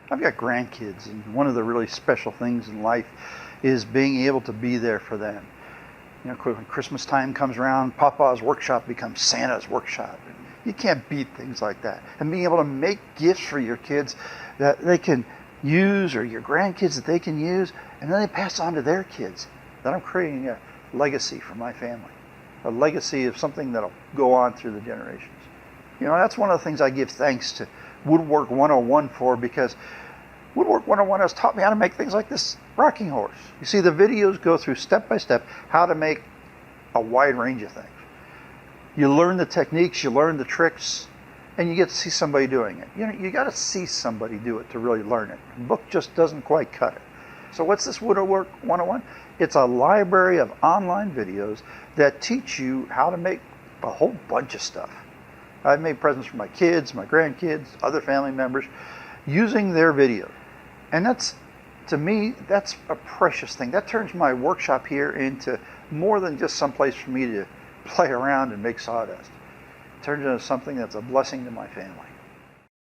I've got grandkids, and one of the really special things in life is being able to be there for them. You know, when Christmas time comes around, Papa's workshop becomes Santa's workshop. You can't beat things like that. And being able to make gifts for your kids that they can use, or your grandkids that they can use, and then they pass on to their kids. That I'm creating a legacy for my family, a legacy of something that'll go on through the generations. You know, that's one of the things I give thanks to Woodwork 101 for, because Woodwork 101 has taught me how to make things like this rocking horse. You see, the videos go through step by step how to make a wide range of things. You learn the techniques, you learn the tricks, and you get to see somebody doing it. You know, you got to see somebody do it to really learn it. The book just doesn't quite cut it. So what's this Woodwork 101? It's a library of online videos that teach you how to make a whole bunch of stuff. I've made presents for my kids, my grandkids, other family members, using their videos. And that's, to me, that's a precious thing. That turns my workshop here into more than just some place for me to play around and make sawdust. It turns into something that's a blessing to my family.